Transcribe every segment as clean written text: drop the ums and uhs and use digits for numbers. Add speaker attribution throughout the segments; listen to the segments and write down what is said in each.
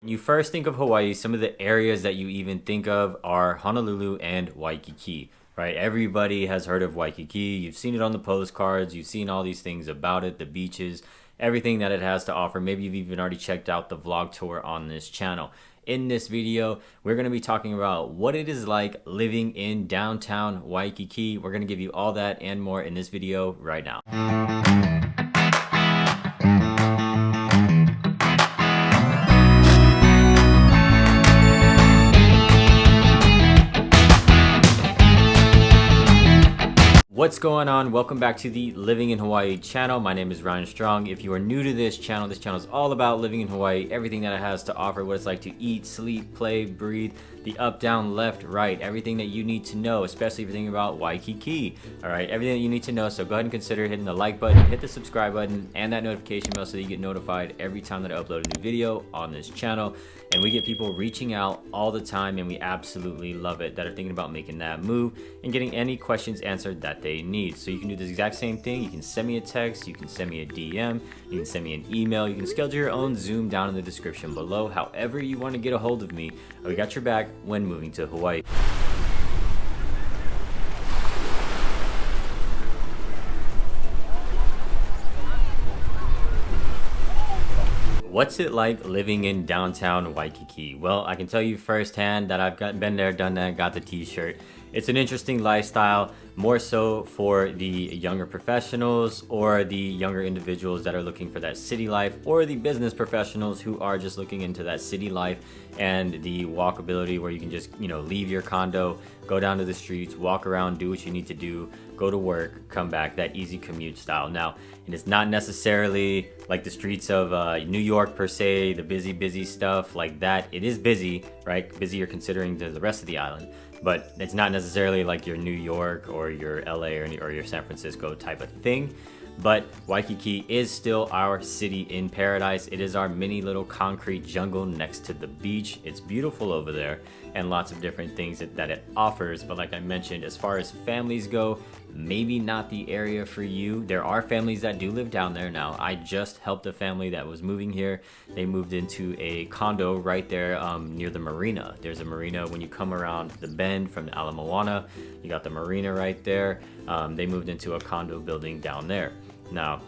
Speaker 1: When you first think of Hawaii, some of the areas that you even think of are Honolulu and Waikiki, right? Everybody has heard of Waikiki. You've seen it on the postcards. You've seen all these things about it, the beaches, everything that it has to offer. Maybe you've even already checked out the vlog tour on this channel. In this video, we're going to be talking about what it is like living in downtown Waikiki. We're going to give you all that and more in this video right now. What's going on? Welcome back to the Living in Hawaii channel. My name is Ryan Strong. If you are new to this channel is all about living in Hawaii, everything that it has to offer, what it's like to eat, sleep, play, breathe, the up, down, left, right, everything that you need to know, especially if you're thinking about Waikiki. All right, everything that you need to know. So go ahead and consider hitting the like button, hit the subscribe button, and that notification bell so that you get notified every time that I upload a new video on this channel. And we get people reaching out all the time, and we absolutely love it, that are thinking about making that move and getting any questions answered that they need. So you can do this exact same thing. You can send me a text, you can send me a DM, you can send me an email, you can schedule your own Zoom down in the description below. However you want to get a hold of me, we got your back when moving to Hawaii. What's it like living in downtown Waikiki? Well, I can tell you firsthand that I've been there, done that, got the t-shirt. It's an interesting lifestyle, more so for the younger professionals or the younger individuals that are looking for that city life, or the business professionals who are just looking into that city life and the walkability where you can just, leave your condo, go down to the streets, walk around, do what you need to do, go to work, come back, that easy commute style. Now, and it's not necessarily like the streets of New York per se, the busy stuff like that. It is busy, right? Busier considering the rest of the island, but it's not necessarily like your New York or your LA or your San Francisco type of thing. But Waikiki is still our city in paradise. It is our mini little concrete jungle next to the beach. It's beautiful over there and lots of different things that it offers. But like I mentioned, as far as families go, maybe not the area for you. There are families that do live down there now. I just helped a family that was moving here. They moved into a condo right there near the marina. There's a marina when you come around the bend from the Ala Moana. You got the marina right there. They moved into a condo building down there. Now,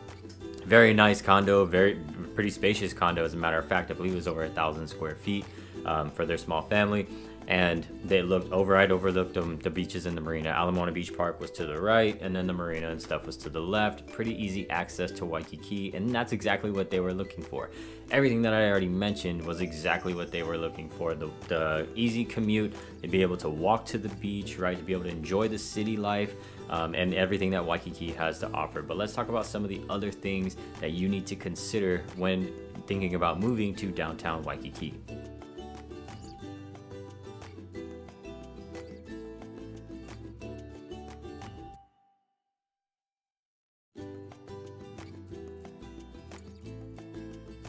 Speaker 1: very nice condo, pretty spacious condo. As a matter of fact, I believe it was over 1,000 square feet for their small family. And they overlooked the beaches in the marina. Ala Moana Beach Park was to the right, and then the marina and stuff was to the left. Pretty easy access to Waikiki, and that's exactly what they were looking for. Everything that I already mentioned was exactly what they were looking for. The easy commute, to be able to walk to the beach, right? To be able to enjoy the city life, and everything that Waikiki has to offer. But let's talk about some of the other things that you need to consider when thinking about moving to downtown Waikiki.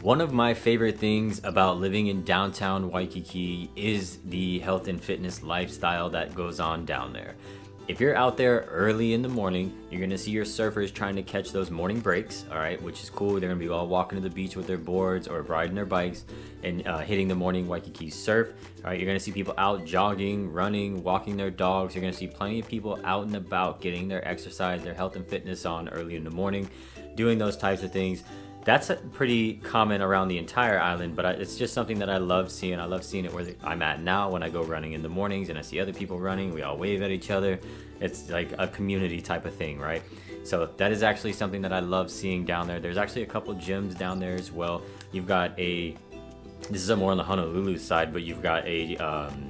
Speaker 1: One of my favorite things about living in downtown Waikiki is the health and fitness lifestyle that goes on down there. If you're out there early in the morning, you're gonna see your surfers trying to catch those morning breaks, all right, which is cool. They're gonna be all walking to the beach with their boards or riding their bikes and hitting the morning Waikiki surf. All right, you're gonna see people out jogging, running, walking their dogs. You're gonna see plenty of people out and about getting their exercise, their health and fitness on early in the morning, doing those types of things. That's pretty common around the entire island, but it's just something that I love seeing. I love seeing it where I'm at now when I go running in the mornings and I see other people running. We all wave at each other. It's like a community type of thing, right? So that is actually something that I love seeing down there. There's actually a couple gyms down there as well. You've got this is more on the Honolulu side, but you've got a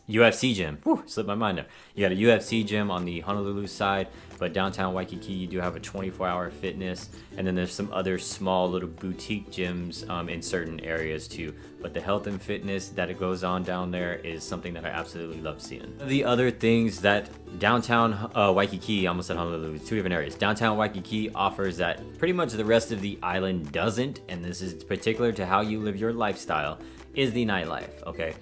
Speaker 1: UFC gym. Whew, slipped my mind there. You got a UFC gym on the Honolulu side, but downtown Waikiki, you do have a 24-hour fitness, and then there's some other small little boutique gyms in certain areas too. But the health and fitness that it goes on down there is something that I absolutely love seeing. The other things that downtown Waikiki, almost at Honolulu, two different areas. Downtown Waikiki offers that pretty much the rest of the island doesn't, and this is particular to how you live your lifestyle, is the nightlife. Okay,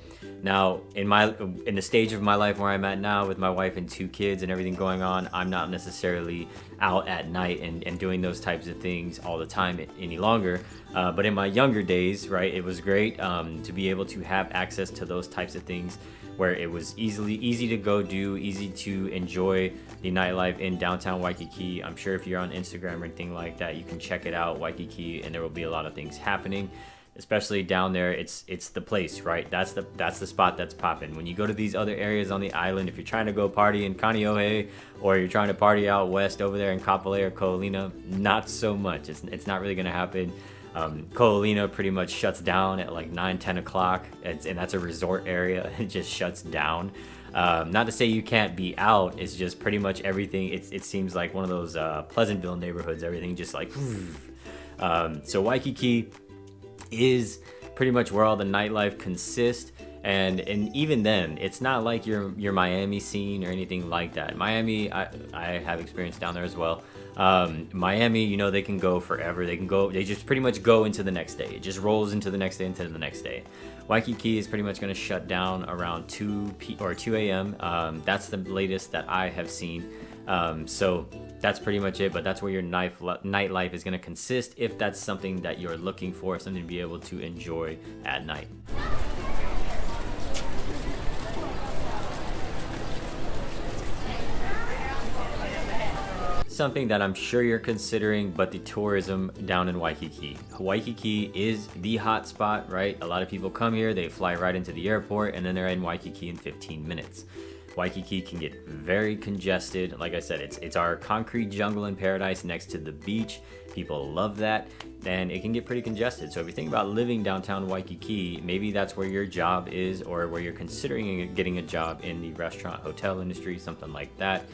Speaker 1: now in the stage of my life where I'm at now with my wife and 2 kids and everything going on, I'm not necessarily out at night and doing those types of things all the time any longer. But in my younger days, right, it was great to be able to have access to those types of things where it was easy to go do, easy to enjoy the nightlife in downtown Waikiki. I'm sure if you're on Instagram or anything like that, you can check it out, Waikiki, and there will be a lot of things happening. Especially down there, it's the place, right? That's the spot that's popping. When you go to these other areas on the island, if you're trying to go party in Kaneohe or you're trying to party out west over there in Kapolei or Ko'olina, not so much. It's not really gonna happen. Ko'olina pretty much shuts down at like 9-10 o'clock, and that's a resort area. It just shuts down. Not to say you can't be out, it's just pretty much everything. It seems like one of those Pleasantville neighborhoods. Everything just like so Waikiki is pretty much where all the nightlife consists, and even then it's not like your Miami scene or anything like that. Miami, I have experience down there as well. Miami, you know, they can go forever. They just pretty much go into the next day. It just rolls into the next day, into the next day. Waikiki is pretty much going to shut down around 2 a.m. That's the latest that I have seen. So that's pretty much it, but that's where your nightlife is going to consist if that's something that you're looking for, something to be able to enjoy at night. Something that I'm sure you're considering, but the tourism down in Waikiki. Waikiki is the hot spot, right? A lot of people come here, they fly right into the airport, and then they're in Waikiki in 15 minutes. Waikiki can get very congested. Like I said, it's our concrete jungle in paradise next to the beach. People love that, and it can get pretty congested. So if you think about living downtown Waikiki, maybe that's where your job is, or where you're considering getting a job in the restaurant hotel industry, something like that.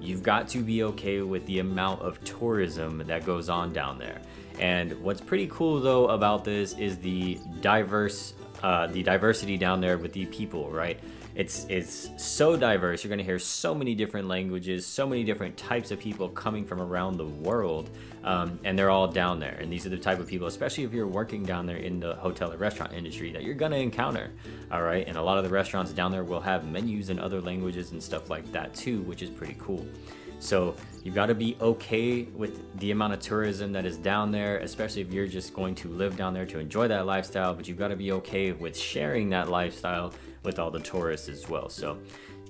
Speaker 1: You've got to be okay with the amount of tourism that goes on down there. And what's pretty cool though about this is the diversity down there with the people, right? It's so diverse. You're going to hear so many different languages, so many different types of people coming from around the world, and they're all down there. And these are the type of people, especially if you're working down there in the hotel or restaurant industry, that you're going to encounter. All right, and a lot of the restaurants down there will have menus in other languages and stuff like that too, which is pretty cool. So you've got to be okay with the amount of tourism that is down there, especially if you're just going to live down there to enjoy that lifestyle, but you've got to be okay with sharing that lifestyle with all the tourists as well. So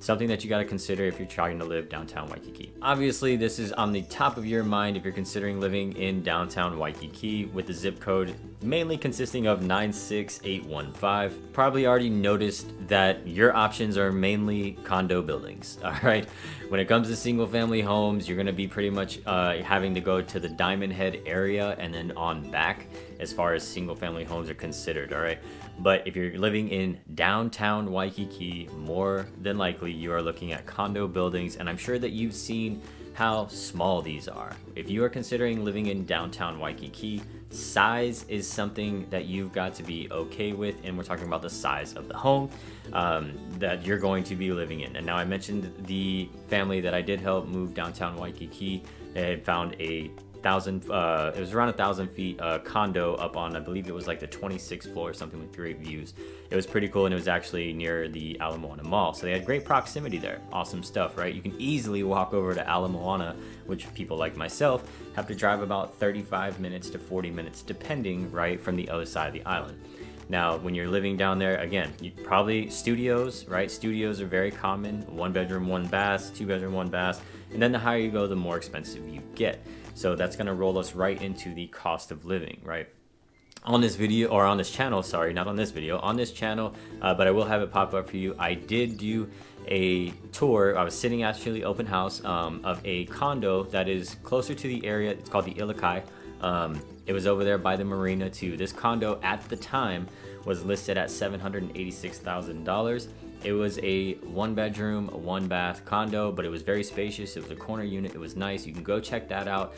Speaker 1: something that you got to consider if you're trying to live downtown Waikiki. Obviously, this is on the top of your mind if you're considering living in downtown Waikiki with the zip code mainly consisting of 96815. Probably already noticed that your options are mainly condo buildings. All right. When it comes to single family homes, you're going to be pretty much having to go to the Diamond Head area and then on back as far as single family homes are considered. All right. But if you're living in downtown Waikiki, more than likely you are looking at condo buildings, and I'm sure that you've seen how small these are. If you are considering living in downtown Waikiki, size is something that you've got to be okay with, and we're talking about the size of the home that you're going to be living in. And now I mentioned the family that I did help move downtown Waikiki. They had found it was around 1,000 feet condo up on, I believe it was like the 26th floor or something, with great views. It was pretty cool, and it was actually near the Ala Moana Mall, so they had great proximity there. Awesome stuff, right? You can easily walk over to Ala Moana, which people like myself have to drive about 35 minutes to 40 minutes depending, right, from the other side of the island. Now, when you're living down there, again, you probably studios, right? Studios are very common. 1 bedroom, 1 bath, 2 bedroom, 1 bath. And then the higher you go, the more expensive you get. So that's going to roll us right into the cost of living, right? On this video, or on this channel, sorry, not on this video, on this channel, but I will have it pop up for you. I did do a tour. I was sitting actually open house of a condo that is closer to the area. It's called the Ilikai. It was over there by the marina too. This condo at the time was listed at $786,000. It was a 1 bedroom, 1 bath condo, but it was very spacious. It was a corner unit. It was nice. You can go check that out.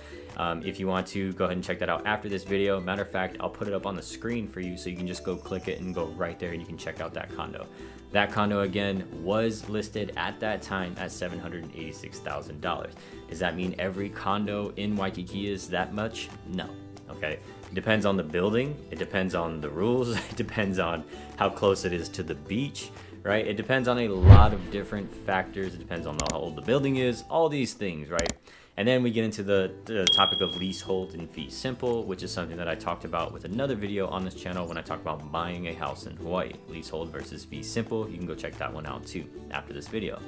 Speaker 1: If you want to go ahead and check that out after this video. Matter of fact, I'll put it up on the screen for you so you can just go click it and go right there and you can check out that condo. That condo again was listed at that time at $786,000. Does that mean every condo in Waikiki is that much? No. Okay, It depends on the building, it depends on the rules, it depends on how close it is to the beach, right? It depends on a lot of different factors. It depends on how old the building is, all these things, right? And then we get into the topic of leasehold and fee simple, which is something that I talked about with another video on this channel when I talked about buying a house in Hawaii. Leasehold versus fee simple. You can go check that one out too after this video.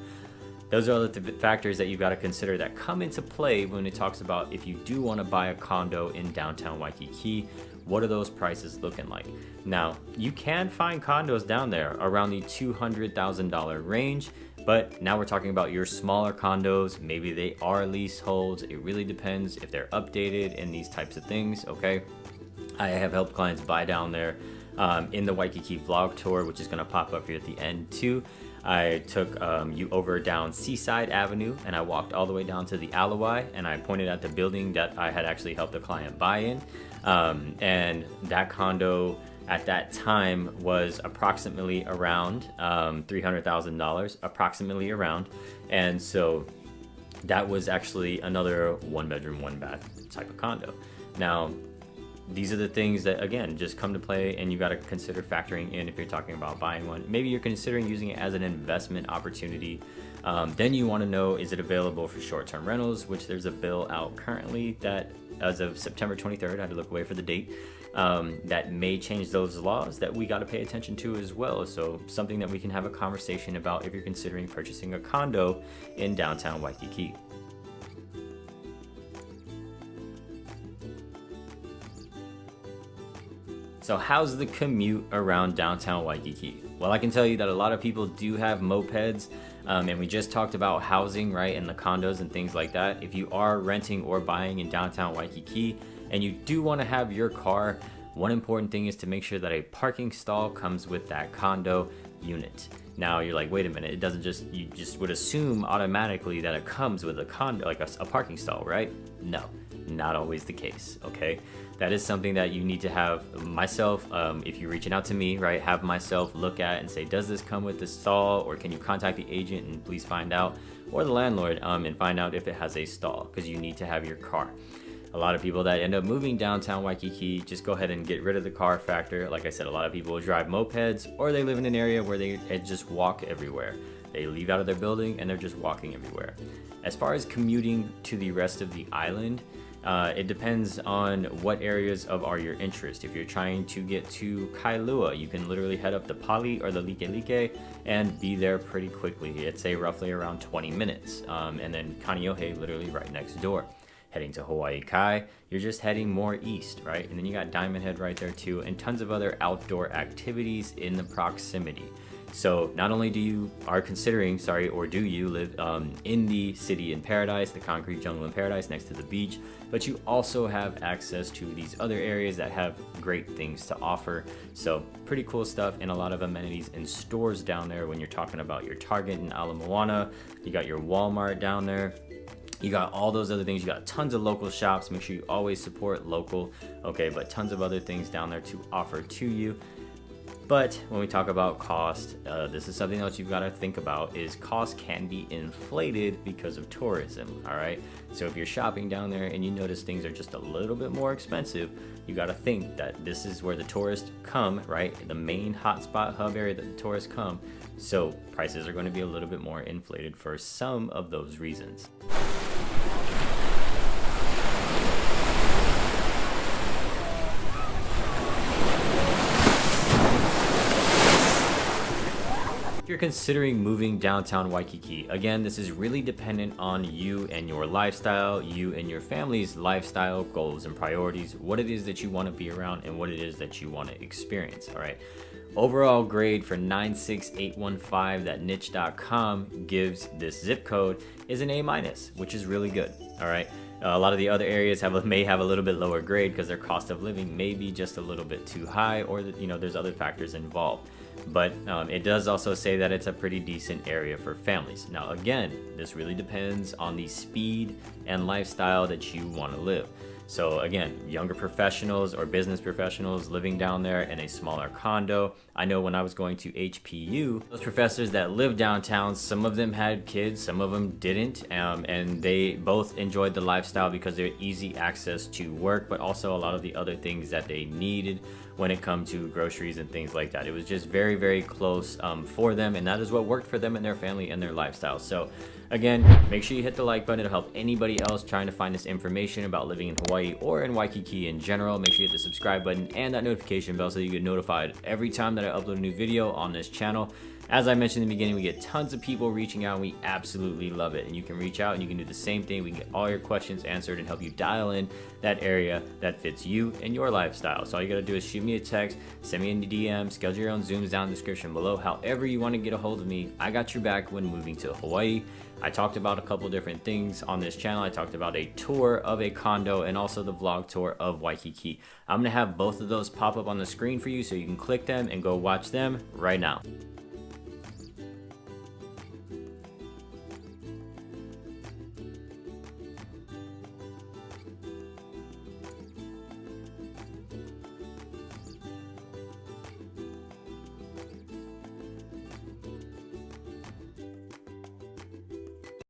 Speaker 1: Those are the factors that you've got to consider that come into play when it talks about if you do want to buy a condo in downtown Waikiki. What are those prices looking like? Now, you can find condos down there around the $200,000 range, but now we're talking about your smaller condos. Maybe they are leaseholds. It really depends if they're updated and these types of things, okay? I have helped clients buy down there in the Waikiki vlog tour, which is going to pop up here at the end too. I took you over down Seaside Avenue and I walked all the way down to the Alawai and I pointed at the building that I had actually helped the client buy in. And that condo at that time was approximately around $300,000, approximately around. And so that was actually another 1-bedroom, 1-bath type of condo. Now, these are the things that, again, just come to play and you got to consider factoring in if you're talking about buying one. Maybe you're considering using it as an investment opportunity. Then you want to know, is it available for short-term rentals, which there's a bill out currently that as of September 23rd, I had to look away for the date, that may change those laws that we got to pay attention to as well. So something that we can have a conversation about if you're considering purchasing a condo in downtown Waikiki. So how's the commute around downtown Waikiki? Well, I can tell you that a lot of people do have mopeds, and we just talked about housing, right, and the condos and things like that. If you are renting or buying in downtown Waikiki and you do want to have your car, one important thing is to make sure that a parking stall comes with that condo unit. Now you're like, wait a minute, it doesn't just, you just would assume automatically that it comes with a condo, like a parking stall, right? No, not always the case, okay? That is something that you need to have myself, if you're reaching out to me, right, have myself look at and say, does this come with the stall, or can you contact the agent and please find out, or the landlord, and find out if it has a stall, because you need to have your car. A lot of people that end up moving downtown Waikiki just go ahead and get rid of the car factor. Like I said, a lot of people drive mopeds, or they live in an area where they just walk everywhere. They leave out of their building and they're just walking everywhere. As far as commuting to the rest of the island, it depends on what areas are your interest. If you're trying to get to Kailua, you can literally head up the Pali or the Likelike and be there pretty quickly. It's roughly around 20 minutes. And then Kaneohe, literally right next door. Heading to Hawaii Kai, you're just heading more east, right? And then you got Diamond Head right there too, and tons of other outdoor activities in the proximity. So not only do you live in the city in paradise, the concrete jungle in paradise next to the beach, but you also have access to these other areas that have great things to offer. So pretty cool stuff, and a lot of amenities and stores down there when you're talking about your Target in Ala Moana. You got your Walmart down there. You got all those other things. You got tons of local shops. Make sure you always support local, okay? But tons of other things down there to offer to you. But when we talk about cost, this is something else you've got to think about, is cost can be inflated because of tourism, all right? So if you're shopping down there and you notice things are just a little bit more expensive, you got to think that this is where the tourists come, right? The main hotspot hub area that the tourists come. So prices are going to be a little bit more inflated for some of those reasons. If you're considering moving downtown Waikiki, again, this is really dependent on you and your lifestyle, you and your family's lifestyle, goals and priorities, what it is that you want to be around and what it is that you want to experience, all right? Overall grade for 96815 that niche.com gives this zip code is an A-, which is really good, all right? A lot of the other areas may have a little bit lower grade because their cost of living may be just a little bit too high, or there's other factors involved. But it does also say that it's a pretty decent area for families. Now again, this really depends on the speed and lifestyle that you want to live. So again, younger professionals or business professionals living down there in a smaller condo. I know when I was going to HPU, those professors that live downtown, some of them had kids, some of them didn't, and they both enjoyed the lifestyle because they're easy access to work, but also a lot of the other things that they needed when it comes to groceries and things like that. It was just very, very close for them, and that is what worked for them and their family and their lifestyle. So again, make sure you hit the like button. It'll help anybody else trying to find this information about living in Hawaii or in Waikiki in general. Make sure you hit the subscribe button and that notification bell so you get notified every time that I upload a new video on this channel. As I mentioned in the beginning, we get tons of people reaching out, and we absolutely love it. And you can reach out and you can do the same thing. We can get all your questions answered and help you dial in that area that fits you and your lifestyle. So all you gotta do is shoot me a text, send me a DM, schedule your own Zooms down in the description below. However you wanna get a hold of me, I got your back when moving to Hawaii. I talked about a couple different things on this channel. I talked about a tour of a condo and also the vlog tour of Waikiki. I'm gonna have both of those pop up on the screen for you so you can click them and go watch them right now.